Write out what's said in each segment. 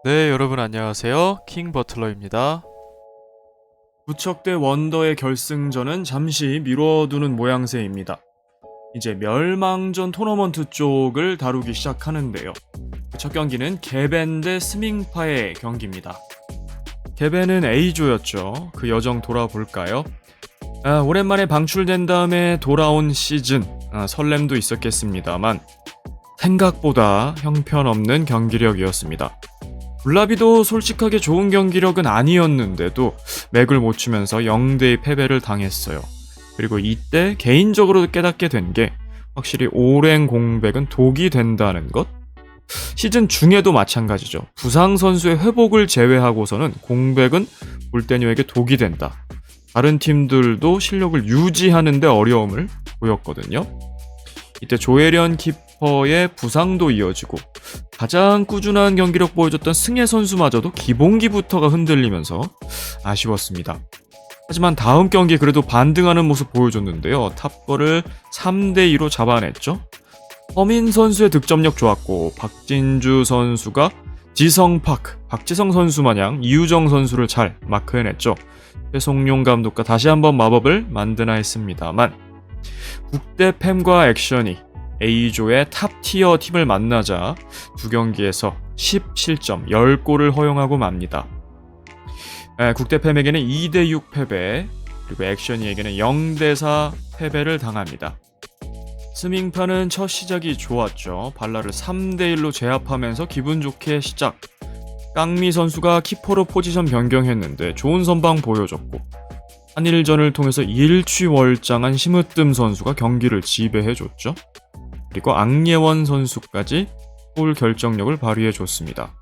네, 여러분 안녕하세요. 킹 버틀러입니다. 부척대 원더의 결승전은 잠시 미뤄두는 모양새입니다. 이제 멸망전 토너먼트 쪽을 다루기 시작하는데요. 첫 경기는 개벤 대 스밍파의 경기입니다. 개벤은 A조였죠. 그 여정 돌아볼까요? 오랜만에 방출된 다음에 돌아온 시즌, 설렘도 있었겠습니다만 생각보다 형편없는 경기력이었습니다. 블라비도 솔직하게 좋은 경기력은 아니었는데도 맥을 못 추면서 0대2 패배를 당했어요. 그리고 이때 개인적으로 깨닫게 된 게 확실히 오랜 공백은 독이 된다는 것? 시즌 중에도 마찬가지죠. 부상 선수의 회복을 제외하고서는 공백은 볼테니어에게 독이 된다. 다른 팀들도 실력을 유지하는 데 어려움을 보였거든요. 이때 조혜련 키퍼의 부상도 이어지고 가장 꾸준한 경기력 보여줬던 승혜 선수마저도 기본기부터가 흔들리면서 아쉬웠습니다. 하지만 다음 경기 그래도 반등하는 모습 보여줬는데요. 탑거를 3대2로 잡아냈죠. 허민 선수의 득점력 좋았고 박진주 선수가 지성파크, 박지성 선수 마냥 이유정 선수를 잘 마크해냈죠. 최송용 감독과 다시 한번 마법을 만드나 했습니다만 국대팸과 액션이 A조의 탑티어 팀을 만나자 두 경기에서 10실점 10골을 허용하고 맙니다. 국대팸에게는 2대6 패배, 그리고 액션이에게는 0대4 패배를 당합니다. 스밍파는 첫 시작이 좋았죠. 발라를 3대1로 제압하면서 기분 좋게 시작. 깡미 선수가 키퍼로 포지션 변경했는데 좋은 선방 보여줬고 한일전을 통해서 일취월장한 심으뜸 선수가 경기를 지배해줬죠. 그리고 앙예원 선수까지 골 결정력을 발휘해줬습니다.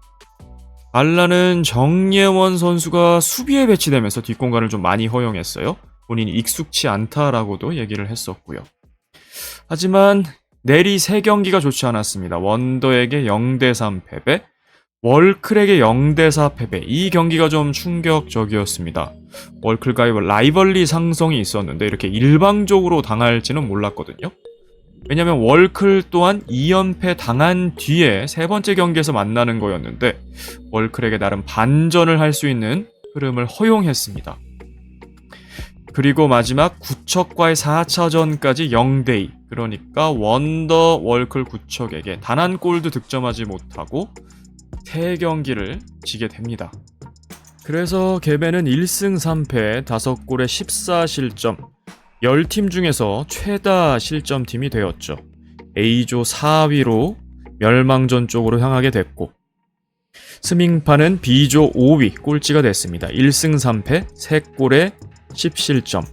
발라는 정예원 선수가 수비에 배치되면서 뒷공간을 좀 많이 허용했어요. 본인이 익숙치 않다라고도 얘기를 했었고요. 하지만 내리 3경기가 좋지 않았습니다. 원더에게 0대3 패배, 월클에게 0대4 패배. 이 경기가 좀 충격적이었습니다. 월클과의 라이벌리 상성이 있었는데 이렇게 일방적으로 당할지는 몰랐거든요. 왜냐면 월클 또한 2연패 당한 뒤에 세 번째 경기에서 만나는 거였는데 월클에게 나름 반전을 할 수 있는 흐름을 허용했습니다. 그리고 마지막 구척과의 4차전까지 0대2. 그러니까 원더 월클 구척에게 단 한 골도 득점하지 못하고 3경기를 지게 됩니다. 그래서 개벤은 1승 3패 5골에 14실점 10팀 중에서 최다 실점팀이 되었죠. A조 4위로 멸망전 쪽으로 향하게 됐고 스밍파는 B조 5위 꼴찌가 됐습니다. 1승 3패 3골에 10실점.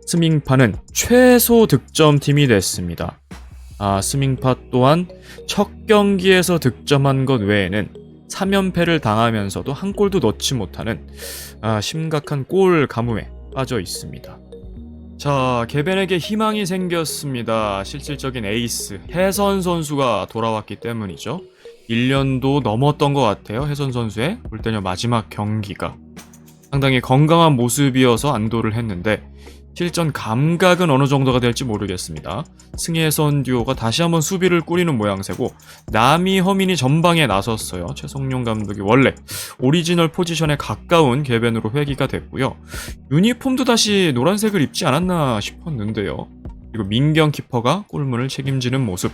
스밍파는 최소 득점팀이 됐습니다. 스밍파 또한 첫 경기에서 득점한 것 외에는 3연패를 당하면서도 한 골도 넣지 못하는 심각한 골 가뭄에 빠져 있습니다. 자, 개벤에게 희망이 생겼습니다. 실질적인 에이스 혜선 선수가 돌아왔기 때문이죠. 1년도 넘었던 것 같아요. 혜선 선수의 볼테니어 마지막 경기가 상당히 건강한 모습이어서 안도를 했는데 실전 감각은 어느 정도가 될지 모르겠습니다. 승혜선 듀오가 다시 한번 수비를 꾸리는 모양새고 남이 허민이 전방에 나섰어요. 최성용 감독이 원래 오리지널 포지션에 가까운 개벤으로 회귀가 됐고요. 유니폼도 다시 노란색을 입지 않았나 싶었는데요. 그리고 민경 키퍼가 골문을 책임지는 모습.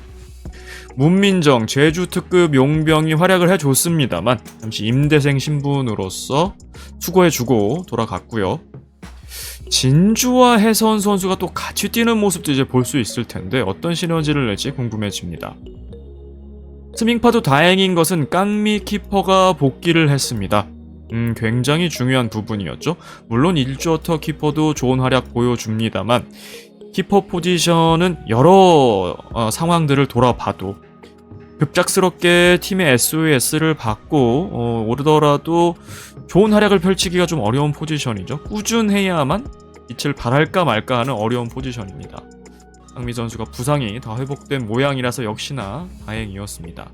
문민정 제주 특급 용병이 활약을 해줬습니다만 잠시 임대생 신분으로서 수고해주고 돌아갔고요. 진주와 혜선 선수가 또 같이 뛰는 모습도 이제 볼 수 있을 텐데 어떤 시너지를 낼지 궁금해집니다. 스밍파도 다행인 것은 깡미 키퍼가 복귀를 했습니다. 굉장히 중요한 부분이었죠. 물론 일주어터 키퍼도 좋은 활약 보여줍니다만 키퍼 포지션은 여러 상황들을 돌아봐도 급작스럽게 팀의 SOS를 받고 오르더라도 좋은 활약을 펼치기가 좀 어려운 포지션이죠. 꾸준해야만 빛을 발할까 말까 하는 어려운 포지션입니다. 강미 선수가 부상이 다 회복된 모양이라서 역시나 다행이었습니다.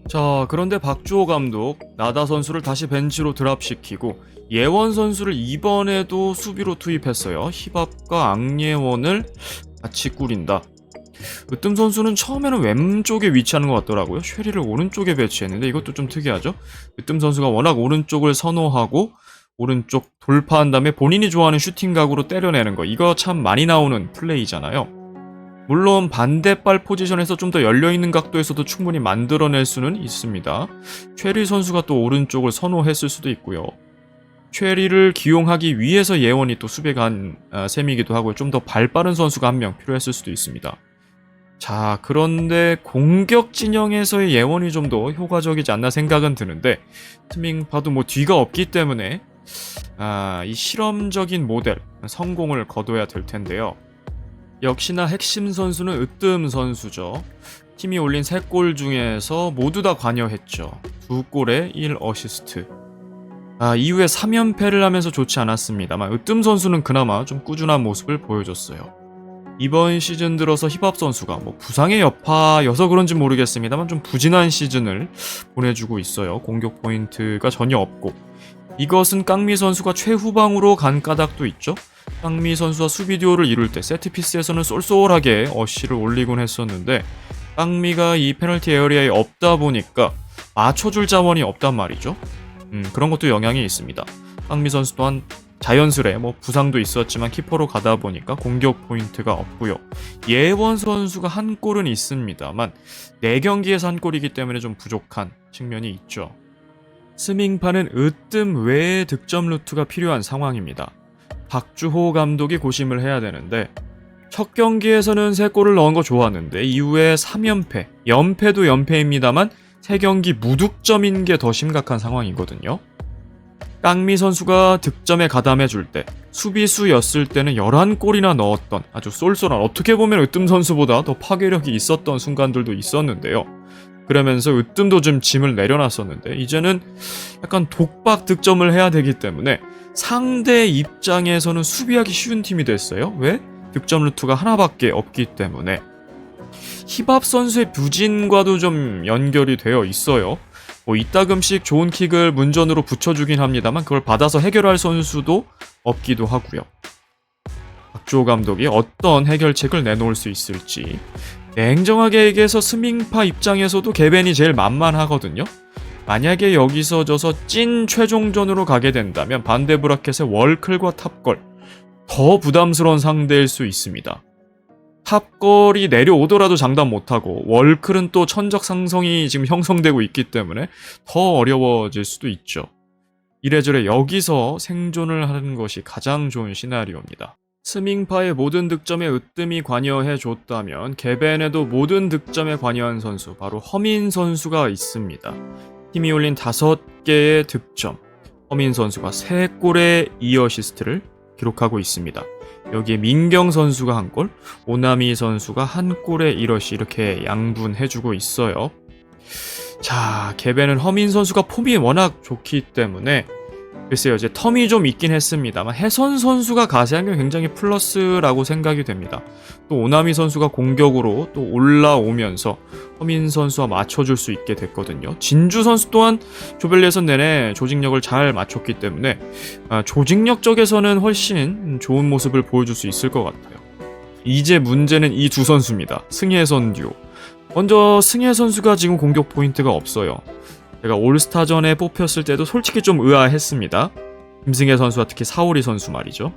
자, 그런데 박주호 감독 나다 선수를 다시 벤치로 드랍시키고 예원 선수를 이번에도 수비로 투입했어요. 히밥과 앙예원을 같이 꾸린다. 으뜸 선수는 처음에는 왼쪽에 위치하는 것 같더라고요. 쉐리를 오른쪽에 배치했는데 이것도 좀 특이하죠. 으뜸 선수가 워낙 오른쪽을 선호하고 오른쪽 돌파한 다음에 본인이 좋아하는 슈팅 각으로 때려내는 거, 이거 참 많이 나오는 플레이잖아요. 물론 반대발 포지션에서 좀 더 열려있는 각도에서도 충분히 만들어낼 수는 있습니다. 최리 선수가 또 오른쪽을 선호했을 수도 있고요. 최리를 기용하기 위해서 예원이 또 수비에 간 셈이기도 하고, 좀 더 발빠른 선수가 한 명 필요했을 수도 있습니다. 자, 그런데 공격 진영에서의 예원이 좀 더 효과적이지 않나 생각은 드는데, 스밍파도 뭐 뒤가 없기 때문에 이 실험적인 모델 성공을 거둬야 될 텐데요. 역시나 핵심 선수는 으뜸 선수죠. 팀이 올린 3골 중에서 모두 다 관여했죠. 2골에 1어시스트. 이후에 3연패를 하면서 좋지 않았습니다만 으뜸 선수는 그나마 좀 꾸준한 모습을 보여줬어요. 이번 시즌 들어서 힙합 선수가 뭐 부상의 여파여서 그런지 모르겠습니다만 좀 부진한 시즌을 보내주고 있어요. 공격 포인트가 전혀 없고, 이것은 깡미 선수가 최후방으로 간 까닭도 있죠. 깡미 선수와 수비 듀오를 이룰 때 세트피스에서는 쏠쏠하게 어시를 올리곤 했었는데, 깡미가 이 페널티 에어리아에 없다 보니까 맞춰줄 자원이 없단 말이죠. 그런 것도 영향이 있습니다. 깡미 선수 또한 자연스레 뭐 부상도 있었지만 키퍼로 가다 보니까 공격 포인트가 없고요. 예원 선수가 한 골은 있습니다만 4경기에서 한 골이기 때문에 좀 부족한 측면이 있죠. 스밍파는 으뜸 외의 득점 루트가 필요한 상황입니다. 박주호 감독이 고심을 해야 되는데, 첫 경기에서는 3골을 넣은 거 좋았는데 이후에 3연패, 연패도 연패입니다만 3경기 무득점인 게 더 심각한 상황이거든요. 깡미 선수가 득점에 가담해줄 때, 수비수였을 때는 11골이나 넣었던 아주 쏠쏠한, 어떻게 보면 으뜸 선수보다 더 파괴력이 있었던 순간들도 있었는데요. 그러면서 으뜸도 좀 짐을 내려놨었는데 이제는 약간 독박 득점을 해야 되기 때문에 상대 입장에서는 수비하기 쉬운 팀이 됐어요. 왜? 득점 루트가 하나밖에 없기 때문에. 힙합 선수의 부진과도 좀 연결이 되어 있어요. 뭐 이따금씩 좋은 킥을 문전으로 붙여주긴 합니다만 그걸 받아서 해결할 선수도 없기도 하고요. 박주호 감독이 어떤 해결책을 내놓을 수 있을지. 냉정하게 얘기해서 스밍파 입장에서도 개벤이 제일 만만하거든요. 만약에 여기서 져서 찐 최종전으로 가게 된다면 반대 브라켓의 월클과 탑걸, 더 부담스러운 상대일 수 있습니다. 탑걸이 내려오더라도 장담 못하고 월클은 또 천적 상성이 지금 형성되고 있기 때문에 더 어려워질 수도 있죠. 이래저래 여기서 생존을 하는 것이 가장 좋은 시나리오입니다. 스밍파의 모든 득점에 으뜸이 관여해줬다면 개벤에도 모든 득점에 관여한 선수, 바로 허민 선수가 있습니다. 팀이 올린 5개의 득점, 허민 선수가 3골에 2어시스트를 기록하고 있습니다. 여기에 민경 선수가 1골, 오나미 선수가 1골에 1어시, 이렇게 양분해주고 있어요. 자, 개벤은 허민 선수가 폼이 워낙 좋기 때문에 글쎄요, 이제 텀이 좀 있긴 했습니다만 해선 선수가 가세한 게 굉장히 플러스라고 생각이 됩니다. 또 오나미 선수가 공격으로 또 올라오면서 허민 선수와 맞춰줄 수 있게 됐거든요. 진주 선수 또한 조별 예선 내내 조직력을 잘 맞췄기 때문에 조직력 쪽에서는 훨씬 좋은 모습을 보여줄 수 있을 것 같아요. 이제 문제는 이 두 선수입니다. 승혜선 듀오. 먼저 승혜 선수가 지금 공격 포인트가 없어요. 제가 올스타전에 뽑혔을 때도 솔직히 좀 의아했습니다. 김승혜 선수와 특히 사오리 선수 말이죠.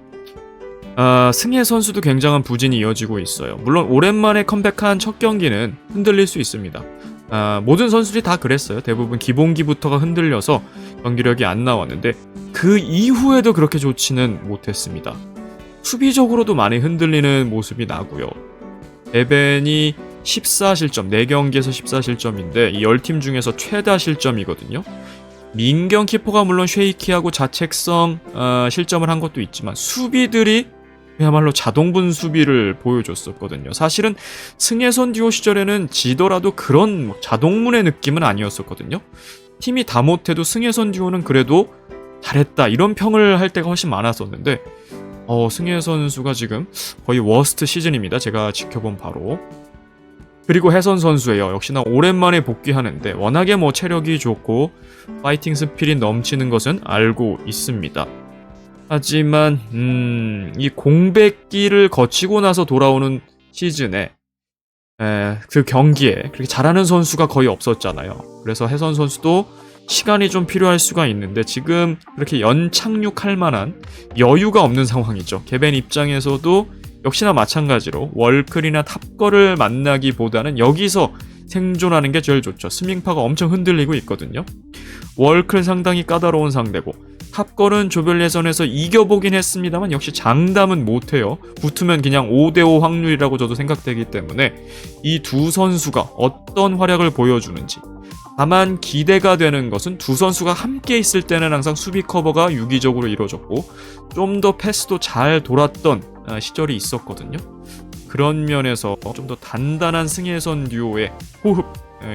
승혜 선수도 굉장한 부진이 이어지고 있어요. 물론 오랜만에 컴백한 첫 경기는 흔들릴 수 있습니다. 모든 선수들이 다 그랬어요. 대부분 기본기부터가 흔들려서 경기력이 안 나왔는데 그 이후에도 그렇게 좋지는 못했습니다. 수비적으로도 많이 흔들리는 모습이 나고요. 에벤이 14실점, 4경기에서 14실점인데 이 10팀 중에서 최다 실점이거든요. 민경 키퍼가 물론 쉐이키하고 자책성 실점을 한 것도 있지만 수비들이 그야말로 자동분 수비를 보여줬었거든요. 사실은 승혜선 듀오 시절에는 지더라도 그런 자동문의 느낌은 아니었었거든요. 팀이 다 못해도 승혜선 듀오는 그래도 잘했다, 이런 평을 할 때가 훨씬 많았었는데 승혜 선수가 지금 거의 워스트 시즌입니다. 제가 지켜본 바로. 그리고 혜선 선수예요. 역시나 오랜만에 복귀하는데 워낙에 뭐 체력이 좋고 파이팅 스피릿 넘치는 것은 알고 있습니다. 하지만 이 공백기를 거치고 나서 돌아오는 시즌에 그 경기에 그렇게 잘하는 선수가 거의 없었잖아요. 그래서 혜선 선수도 시간이 좀 필요할 수가 있는데 지금 그렇게 연착륙할 만한 여유가 없는 상황이죠. 개벤 입장에서도 역시나 마찬가지로 월클이나 탑거를 만나기보다는 여기서 생존하는 게 제일 좋죠. 스밍파가 엄청 흔들리고 있거든요. 월클 상당히 까다로운 상대고 탑걸은 조별 예선에서 이겨보긴 했습니다만 역시 장담은 못해요. 붙으면 그냥 5대5 확률이라고 저도 생각되기 때문에 이 두 선수가 어떤 활약을 보여주는지. 다만 기대가 되는 것은 두 선수가 함께 있을 때는 항상 수비 커버가 유기적으로 이루어졌고 좀 더 패스도 잘 돌았던 시절이 있었거든요. 그런 면에서 좀 더 단단한 승예선 듀오의 호흡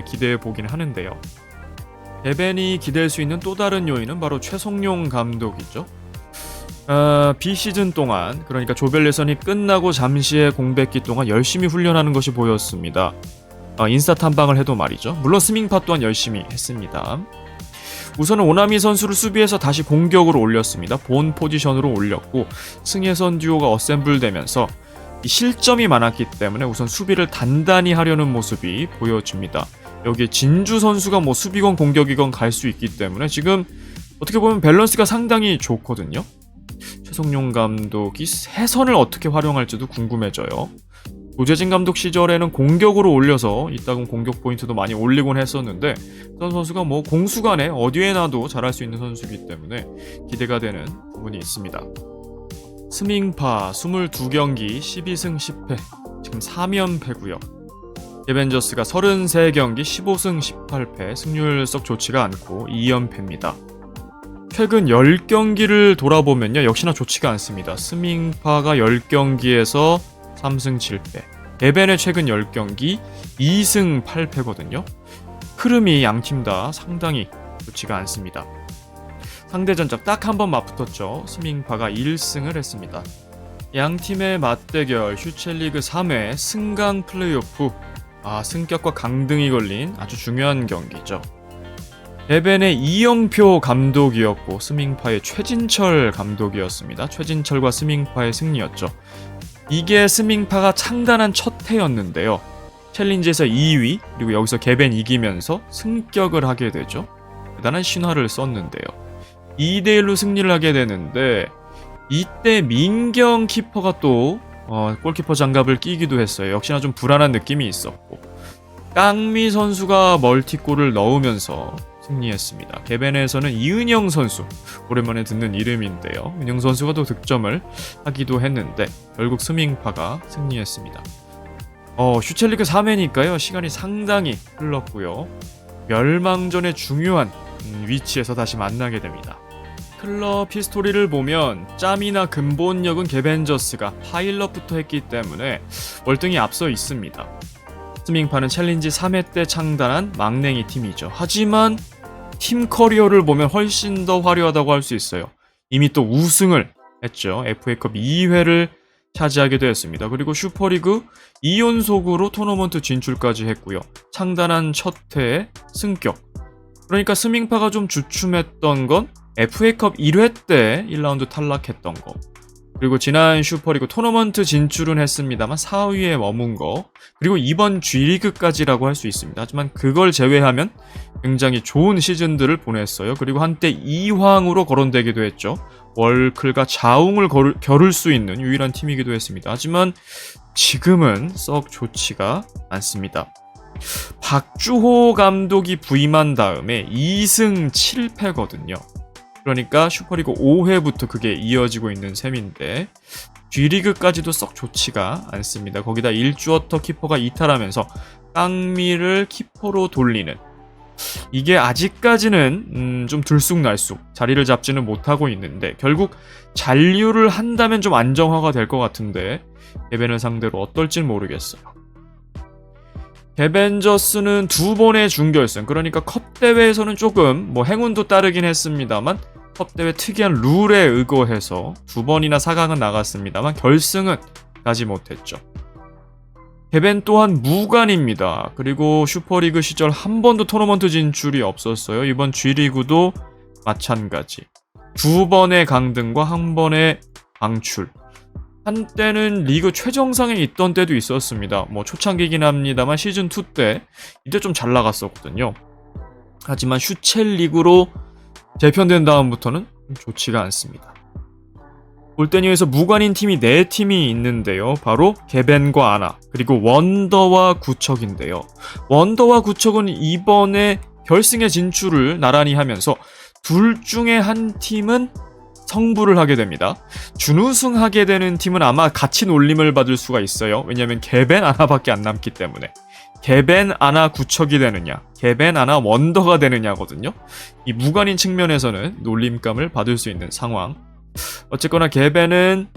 기대해 보긴 하는데요. 개벤이 기댈 수 있는 또 다른 요인은 바로 최성용 감독이죠. 비시즌 동안, 그러니까 조별 예선이 끝나고 잠시의 공백기 동안 열심히 훈련하는 것이 보였습니다. 인스타 탐방을 해도 말이죠. 물론 스밍파 또한 열심히 했습니다. 우선은 오나미 선수를 수비해서 다시 공격으로 올렸습니다. 본 포지션으로 올렸고 승예선 듀오가 어셈블 되면서 실점이 많았기 때문에 우선 수비를 단단히 하려는 모습이 보여집니다. 여기에 진주 선수가 뭐 수비건 공격이건 갈 수 있기 때문에 지금 어떻게 보면 밸런스가 상당히 좋거든요. 최성용 감독이 해선을 어떻게 활용할지도 궁금해져요. 노재진 감독 시절에는 공격으로 올려서 이따금 공격 포인트도 많이 올리곤 했었는데 선 선수가 뭐 공수간에 어디에 놔도 잘할 수 있는 선수이기 때문에 기대가 되는 부분이 있습니다. 스밍파 22경기 12승 10패 지금 3연패고요. 개벤저스가 33경기 15승 18패 승률 썩 좋지가 않고 2연패입니다. 최근 10경기를 돌아보면요 역시나 좋지가 않습니다. 스밍파가 10경기에서 3승 7패 개벤의 최근 10경기 2승 8패거든요. 흐름이 양팀 다 상당히 좋지가 않습니다. 상대전적 딱 한 번 맞붙었죠. 스밍파가 1승을 했습니다. 양팀의 맞대결 슈첼리그 3회 승강 플레이오프 승격과 강등이 걸린 아주 중요한 경기죠. 개벤의 이영표 감독이었고 스밍파의 최진철 감독이었습니다. 최진철과 스밍파의 승리였죠. 이게 스밍파가 창단한 첫 해였는데요. 챌린지에서 2위 그리고 여기서 개벤 이기면서 승격을 하게 되죠. 대단한 신화를 썼는데요. 2대1로 승리를 하게 되는데 이때 민경 키퍼가 또 골키퍼 장갑을 끼기도 했어요. 역시나 좀 불안한 느낌이 있었고 깡미 선수가 멀티골을 넣으면서 승리했습니다. 개벤에서는 이은영 선수 오랜만에 듣는 이름인데요. 은영 선수가 또 득점을 하기도 했는데 결국 스밍파가 승리했습니다. 슈첼리그 3회니까요. 시간이 상당히 흘렀고요. 멸망전의 중요한 위치에서 다시 만나게 됩니다. 클럽 히스토리를 보면 짬이나 근본력은 개벤저스가 파일럿부터 했기 때문에 월등히 앞서 있습니다. 스밍파는 챌린지 3회 때 창단한 막냉이 팀이죠. 하지만 팀 커리어를 보면 훨씬 더 화려하다고 할 수 있어요. 이미 또 우승을 했죠. FA컵 2회를 차지하게 되었습니다. 그리고 슈퍼리그 2연속으로 토너먼트 진출까지 했고요. 창단한 첫 해에 승격. 그러니까 스밍파가 좀 주춤했던 건 FA컵 1회 때 1라운드 탈락했던 거. 그리고 지난 슈퍼리그 토너먼트 진출은 했습니다만 4위에 머문 거. 그리고 이번 G리그까지라고 할 수 있습니다. 하지만 그걸 제외하면 굉장히 좋은 시즌들을 보냈어요. 그리고 한때 2황으로 거론되기도 했죠. 월클과 자웅을 겨룰 수 있는 유일한 팀이기도 했습니다. 하지만 지금은 썩 좋지가 않습니다. 박주호 감독이 부임한 다음에 2승 7패거든요. 그러니까 슈퍼리그 5회부터 그게 이어지고 있는 셈인데 G리그까지도 썩 좋지가 않습니다. 거기다 일주어터 키퍼가 이탈하면서 깡미를 키퍼로 돌리는 이게 아직까지는 좀 들쑥날쑥 자리를 잡지는 못하고 있는데 결국 잔류를 한다면 좀 안정화가 될 것 같은데 개벤을 상대로 어떨진 모르겠어요. 개벤저스는 2번의 준결승 그러니까 컵 대회에서는 조금 행운도 따르긴 했습니다만 컵 대회 특이한 룰에 의거해서 2번이나 4강은 나갔습니다만 결승은 가지 못했죠. 개벤 또한 무관입니다. 그리고 슈퍼리그 시절 한 번도 토너먼트 진출이 없었어요. 이번 G리그도 마찬가지. 2번의 강등과 1번의 방출. 한때는 리그 최정상에 있던 때도 있었습니다. 뭐 초창기긴 합니다만 시즌2 때 이때 좀 잘 나갔었거든요. 하지만 슈첼 리그로 재편된 다음부터는 좋지가 않습니다. 골대니에서 무관인 팀이 4팀이 있는데요. 바로 게벤과 아나, 그리고 원더와 구척인데요. 원더와 구척은 이번에 결승에 진출을 나란히 하면서 둘 중에 한 팀은 성부를 하게 됩니다. 준우승하게 되는 팀은 아마 같이 놀림을 받을 수가 있어요. 왜냐하면 게벤 아나밖에 안 남기 때문에. 게벤 아나 구척이 되느냐, 게벤 아나 원더가 되느냐거든요. 이 무관인 측면에서는 놀림감을 받을 수 있는 상황. 어쨌거나 게벤은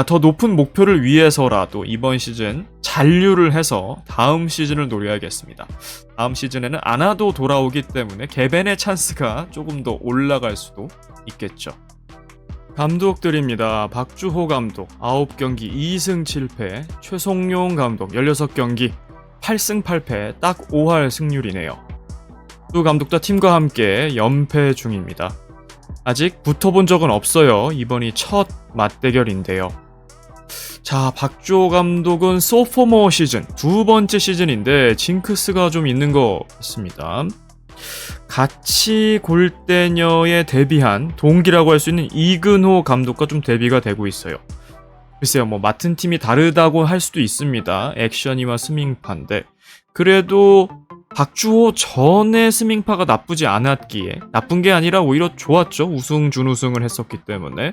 더 높은 목표를 위해서라도 이번 시즌 잔류를 해서 다음 시즌을 노려야겠습니다. 다음 시즌에는 아나도 돌아오기 때문에 게벤의 찬스가 조금 더 올라갈 수도 있겠죠. 감독들입니다. 박주호 감독 9경기 2승 7패, 최송용 감독 16경기 8승 8패, 딱 5할 승률이네요. 두 감독 다 팀과 함께 연패 중입니다. 아직 붙어본 적은 없어요. 이번이 첫 맞대결인데요. 자, 박주호 감독은 소포머 시즌, 두 번째 시즌인데 징크스가 좀 있는 것 같습니다. 같이 골대녀에 데뷔한 동기라고 할 수 있는 이근호 감독과 좀 대비가 되고 있어요. 글쎄요, 뭐 맡은 팀이 다르다고 할 수도 있습니다. 액션이와 스밍파인데 그래도 박주호 전에 스밍파가 나쁘지 않았기에, 나쁜 게 아니라 오히려 좋았죠. 우승, 준우승을 했었기 때문에.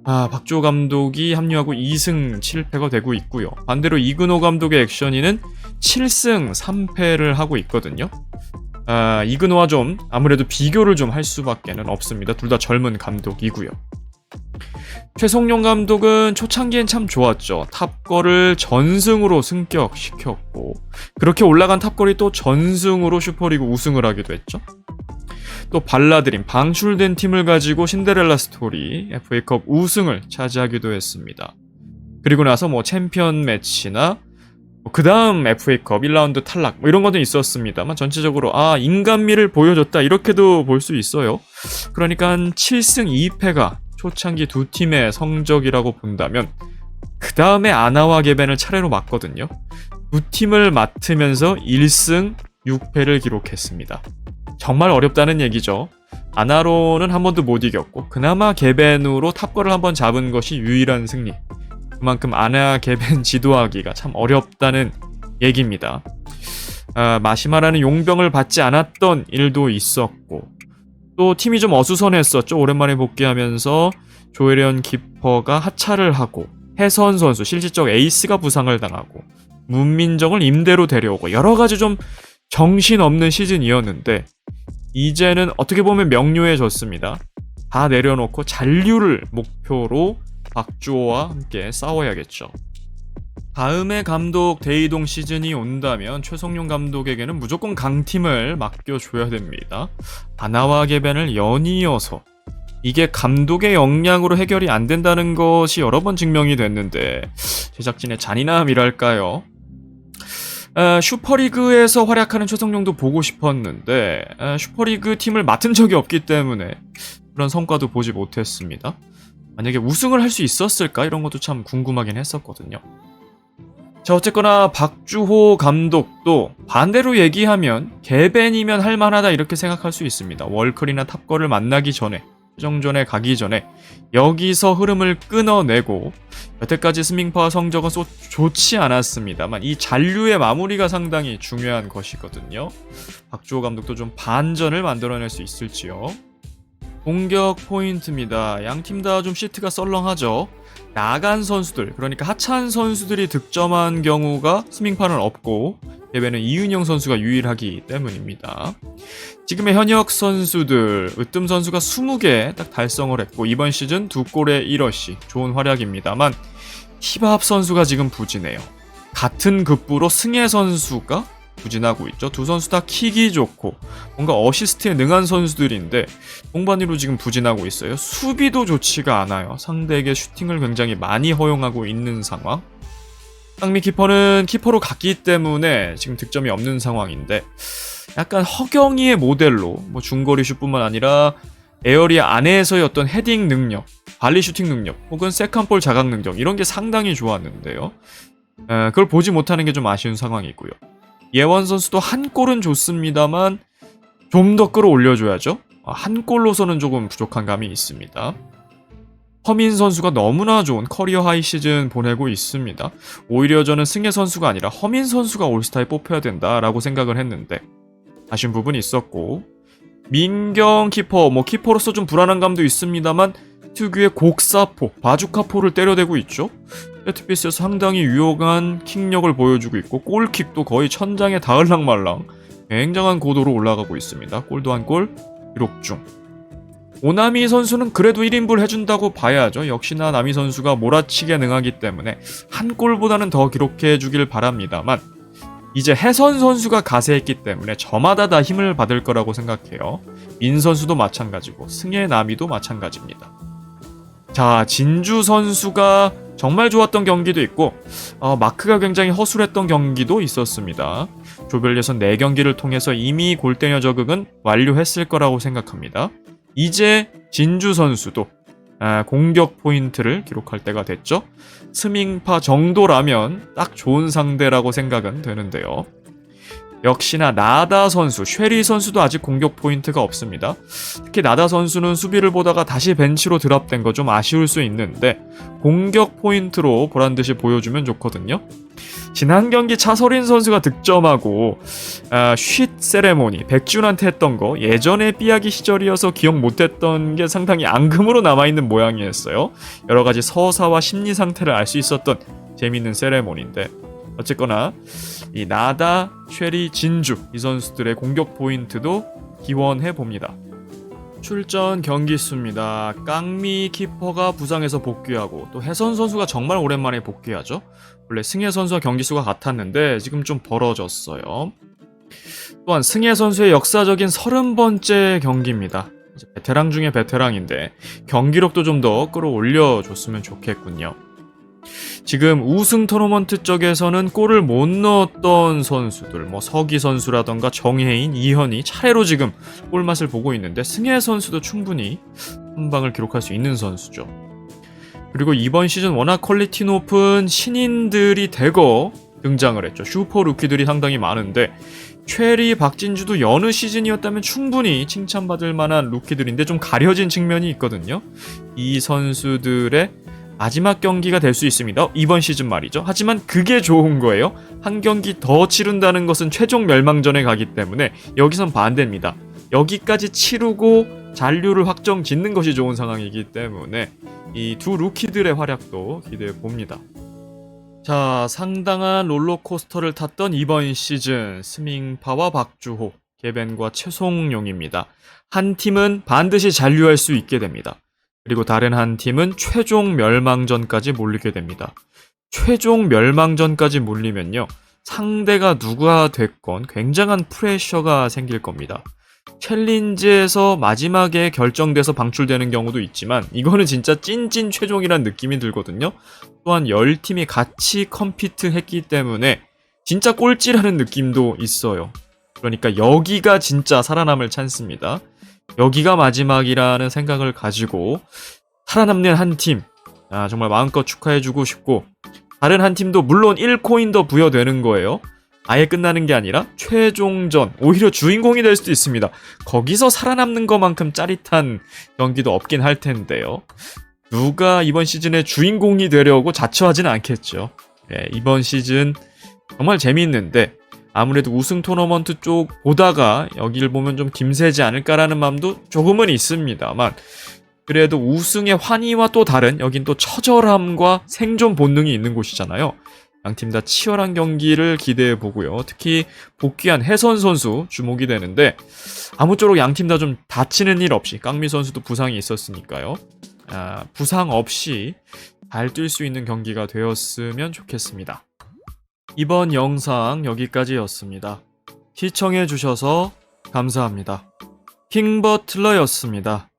박주호 감독이 합류하고 2승 7패가 되고 있고요. 반대로 이근호 감독의 액션이는 7승 3패를 하고 있거든요. 이근호와 좀 아무래도 비교를 좀 할 수밖에는 없습니다. 둘 다 젊은 감독이고요. 최송용 감독은 초창기엔 참 좋았죠. 탑걸을 전승으로 승격시켰고 그렇게 올라간 탑걸이 또 전승으로 슈퍼리그 우승을 하기도 했죠. 또 발라드림, 방출된 팀을 가지고 신데렐라 스토리 FA컵 우승을 차지하기도 했습니다. 그리고 나서 뭐 챔피언 매치나 그 다음 FA컵 1라운드 탈락 이런 것도 있었습니다만 전체적으로 인간미를 보여줬다 이렇게도 볼 수 있어요. 그러니까 7승 2패가 초창기 두 팀의 성적이라고 본다면 그 다음에 아나와 게벤을 차례로 맡거든요. 두 팀을 맡으면서 1승 6패를 기록했습니다. 정말 어렵다는 얘기죠. 아나로는 한 번도 못 이겼고 그나마 게벤으로 탑걸을 한번 잡은 것이 유일한 승리. 그만큼 아나 게벤 지도하기가 참 어렵다는 얘기입니다. 마시마라는 용병을 받지 않았던 일도 있었고 또 팀이 좀 어수선했었죠. 오랜만에 복귀하면서 조혜련 키퍼가 하차를 하고 해선 선수 실질적 에이스가 부상을 당하고 문민정을 임대로 데려오고 여러가지 좀 정신없는 시즌이었는데 이제는 어떻게 보면 명료해졌습니다. 다 내려놓고 잔류를 목표로 박주호와 함께 싸워야겠죠. 다음에 감독 대이동 시즌이 온다면 최송용 감독에게는 무조건 강팀을 맡겨줘야 됩니다. 아나와 게벤을 연이어서 이게 감독의 역량으로 해결이 안 된다는 것이 여러 번 증명이 됐는데 제작진의 잔인함이랄까요. 슈퍼리그에서 활약하는 최송용도 보고 싶었는데 슈퍼리그 팀을 맡은 적이 없기 때문에 그런 성과도 보지 못했습니다. 만약에 우승을 할 수 있었을까? 이런 것도 참 궁금하긴 했었거든요. 자, 어쨌거나 박주호 감독도 반대로 얘기하면 게벤이면 할만하다 이렇게 생각할 수 있습니다. 월클이나 탑걸을 만나기 전에, 최종전에 가기 전에 여기서 흐름을 끊어내고 여태까지 스밍파와 성적은 쏟 좋지 않았습니다만 이 잔류의 마무리가 상당히 중요한 것이거든요. 박주호 감독도 좀 반전을 만들어낼 수 있을지요. 공격 포인트입니다. 양팀 다 좀 시트가 썰렁하죠. 나간 선수들, 그러니까 하차한 선수들이 득점한 경우가 스밍파는 없고 예배는 이은영 선수가 유일하기 때문입니다. 지금의 현역 선수들, 으뜸 선수가 20개 딱 달성을 했고 이번 시즌 2골에 1어시 좋은 활약입니다만 티밥 선수가 지금 부진해요. 같은 급부로 승혜 선수가 부진하고 있죠. 두 선수 다 킥이 좋고 뭔가 어시스트에 능한 선수들인데 동반으로 지금 부진하고 있어요. 수비도 좋지가 않아요. 상대에게 슈팅을 굉장히 많이 허용하고 있는 상황. 쌍미 키퍼는 키퍼로 갔기 때문에 지금 득점이 없는 상황인데 약간 허경이의 모델로 뭐 중거리 슛뿐만 아니라 에어리어 안에서의 어떤 헤딩 능력 발리 슈팅 능력 혹은 세컨볼 자각 능력 이런 게 상당히 좋았는데요. 그걸 보지 못하는 게 좀 아쉬운 상황이고요. 예원 선수도 한 골은 좋습니다만 좀 더 끌어올려줘야죠. 한 골로서는 조금 부족한 감이 있습니다. 허민 선수가 너무나 좋은 커리어 하이 시즌 보내고 있습니다. 오히려 저는 승혜 선수가 아니라 허민 선수가 올스타에 뽑혀야 된다라고 생각을 했는데 아쉬운 부분이 있었고, 민경 키퍼, 키퍼로서 좀 불안한 감도 있습니다만 특유의 곡사포, 바주카포를 때려대고 있죠. 세트피스에서 상당히 유용한 킥력을 보여주고 있고 골킥도 거의 천장에 닿을랑말랑 굉장한 고도로 올라가고 있습니다. 골도 한 골 기록 중. 오나미 선수는 그래도 1인분 해준다고 봐야죠. 역시나 나미 선수가 몰아치기에 능하기 때문에 한 골보다는 더 기록해주길 바랍니다만 이제 혜선 선수가 가세했기 때문에 저마다 다 힘을 받을 거라고 생각해요. 민 선수도 마찬가지고 승혜 나미도 마찬가지입니다. 자, 진주 선수가 정말 좋았던 경기도 있고 마크가 굉장히 허술했던 경기도 있었습니다. 조별 예선 4경기를 통해서 이미 골대녀 적응은 완료했을 거라고 생각합니다. 이제 진주 선수도 공격 포인트를 기록할 때가 됐죠. 스밍파 정도라면 딱 좋은 상대라고 생각은 되는데요. 역시나 나다 선수, 쉐리 선수도 아직 공격 포인트가 없습니다. 특히 나다 선수는 수비를 보다가 다시 벤치로 드랍된 거 좀 아쉬울 수 있는데 공격 포인트로 보란듯이 보여주면 좋거든요. 지난 경기 차서린 선수가 득점하고 쉿 세레모니 백준한테 했던 거 예전에 삐약이 시절이어서 기억 못했던 게 상당히 앙금으로 남아있는 모양이었어요. 여러가지 서사와 심리 상태를 알 수 있었던 재밌는 세레모니인데 어쨌거나 이 나다, 쉐리, 진주 이 선수들의 공격 포인트도 기원해봅니다. 출전 경기 수입니다. 깡미 키퍼가 부상해서 복귀하고 또 혜선 선수가 정말 오랜만에 복귀하죠. 원래 승혜 선수와 경기 수가 같았는데 지금 좀 벌어졌어요. 또한 승혜 선수의 역사적인 30번째 경기입니다. 베테랑 중에 베테랑인데 경기력도 좀 더 끌어올려줬으면 좋겠군요. 지금 우승 토너먼트 쪽에서는 골을 못 넣었던 선수들, 서기 선수라던가 정혜인, 이현이 차례로 지금 골맛을 보고 있는데 승혜 선수도 충분히 한 방을 기록할 수 있는 선수죠. 그리고 이번 시즌 워낙 퀄리티 높은 신인들이 대거 등장을 했죠. 슈퍼 루키들이 상당히 많은데 최리, 박진주도 여느 시즌이었다면 충분히 칭찬받을 만한 루키들인데 좀 가려진 측면이 있거든요. 이 선수들의 마지막 경기가 될 수 있습니다. 이번 시즌 말이죠. 하지만 그게 좋은 거예요. 한 경기 더 치른다는 것은 최종 멸망전에 가기 때문에 여기선 반대입니다. 여기까지 치르고 잔류를 확정 짓는 것이 좋은 상황이기 때문에 이 두 루키들의 활약도 기대해 봅니다. 자, 상당한 롤러코스터를 탔던 이번 시즌 스밍파와 박주호, 개벤과 최송용입니다. 한 팀은 반드시 잔류할 수 있게 됩니다. 그리고 다른 한 팀은 최종 멸망전까지 몰리게 됩니다. 최종 멸망전까지 몰리면요, 상대가 누가 됐건 굉장한 프레셔가 생길 겁니다. 챌린지에서 마지막에 결정돼서 방출되는 경우도 있지만 이거는 진짜 찐찐 최종이란 느낌이 들거든요. 또한 10팀이 같이 컴피트 했기 때문에 진짜 꼴찌라는 느낌도 있어요. 그러니까 여기가 진짜 살아남을 찬스입니다. 여기가 마지막이라는 생각을 가지고 살아남는 한 팀, 정말 마음껏 축하해주고 싶고, 다른 한 팀도 물론 1코인 더 부여되는 거예요. 아예 끝나는 게 아니라 최종전, 오히려 주인공이 될 수도 있습니다. 거기서 살아남는 것만큼 짜릿한 경기도 없긴 할 텐데요. 누가 이번 시즌의 주인공이 되려고 자처하진 않겠죠. 이번 시즌 정말 재미있는데 아무래도 우승 토너먼트 쪽 보다가 여기를 보면 좀 김새지 않을까라는 마음도 조금은 있습니다만, 그래도 우승의 환희와 또 다른, 여긴 또 처절함과 생존 본능이 있는 곳이잖아요. 양팀 다 치열한 경기를 기대해 보고요. 특히 복귀한 혜선 선수 주목이 되는데 아무쪼록 양팀 다 좀 다치는 일 없이, 깡미 선수도 부상이 있었으니까요. 부상 없이 잘 뛸 수 있는 경기가 되었으면 좋겠습니다. 이번 영상 여기까지였습니다. 시청해주셔서 감사합니다. 킹버틀러였습니다.